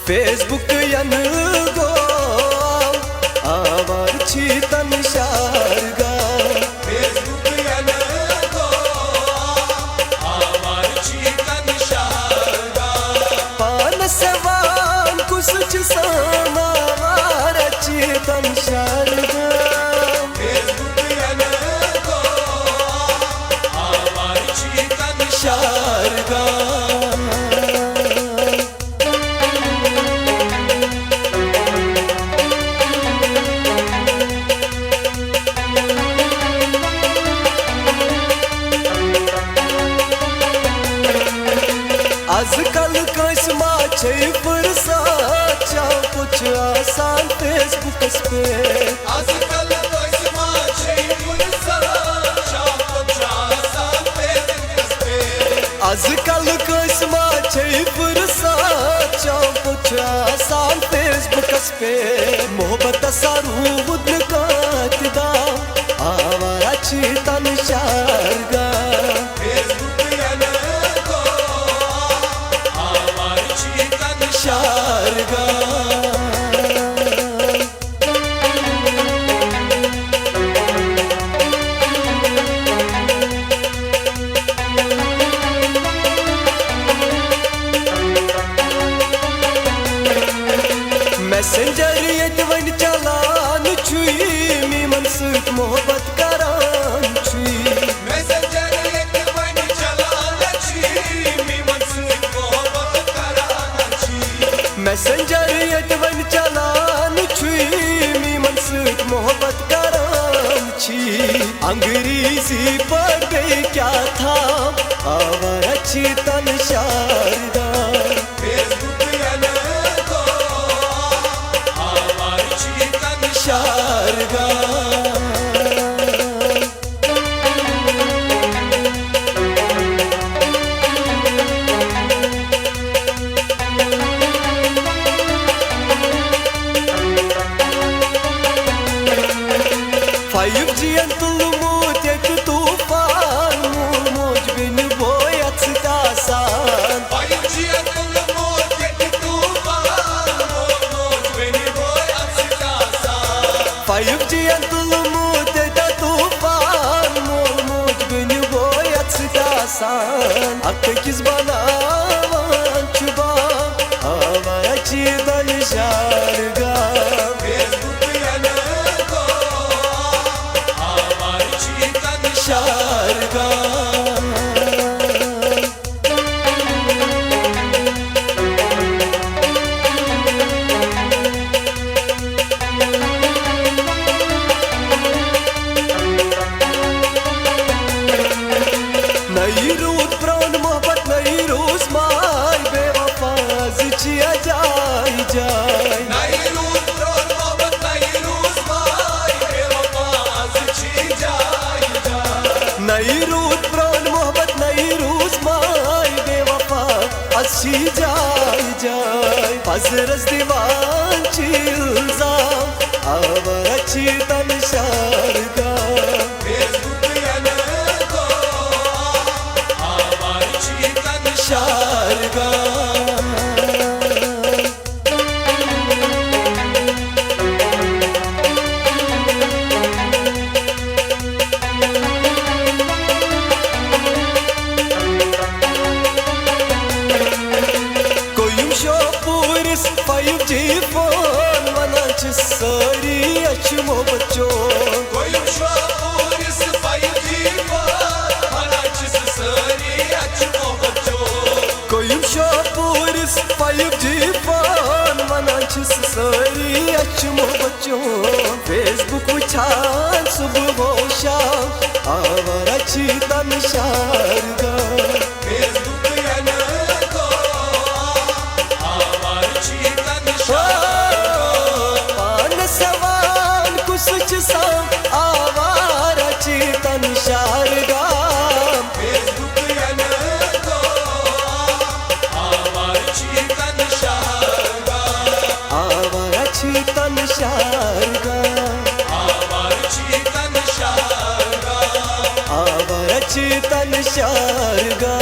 Facebook यन गो आवार छी तन शारगा फेसबुक यन गो आवार छी तन शारगा पान सवान कुछ समावार छी तन शारगा फेसबुक यन गो आवार छी तन शारगा आजकल कस माछे फुर्सत चाह कुछ आसान फेसबुक पे आजकल कस माछे फुर्सत चाह कुछ आसान फेसबुक पे आजकल कस माछे फुर्सत चाह कुछ आसान फेसबुक पे मोहब्बत सारूद कातदा आवारा छी तन शारगा फेसबुक यन गो आवार छी तन शारगा मैसेंजर ये वन चलान छुई मी मन सूट मोहब्बत करान छुई मैसेंजर एक वन चलान छी मी मन सूट मोहब्बत करान छी मैसेंजर ये वन चलान छुई मी मन सूट मोहब्बत करान छी अंग्रेजी पढ़ गई क्या था आवारा छी तन शारदा फेसबुक यन गो आवार छी तन शारगा फाइव जी तुलमूत एक तूफान मोज बिन बोयत दासान 5G तुलमूत एक तूफान मोज बिन बोयत दासान 5G तुलमूत एक तूफान मोज बिन बोयत दासान अक किस बनावान चुबा आवारा छी तन शारगा फेसबुक यन गो आवार छी तन शारगा नई रूत प्राण मोहब्बत नई रोज माय बेवफाज चिया जाय जाय नई रूत रोज मोहब्बत नई रोज माय बेवफाज छी जाय जाय नई रूत प्राण मोहब्बत नई रोज माय बेवफा अच्छी जाय जाय हजरत दीवान चिल्जाम आवारा छी तन शारगा फेसबुक यन गो आवार छी तन शारगा कोयुम शोपूरिस 5G फोन वनान छ सारी अच्छो बच्चो कोयुम शोपूरिस 5G फोन वनान छ सारी अच्छो बच्चो कोयुम शोपूरिस 5G फोन वनान छ सारी अच्छो बच्चो फेसबुक वुचान सुबह वो शाम आवारा छी तन शारगा फेसबुक यन गो आवार छी तन शारगा पान सवान कुछ साम आवारा छी तन शारगा फेसबुक यन गो आवार छी तन शारगा आवारा छी तन शारगा आवार छी तन शारगा आवारा छी तन शारगा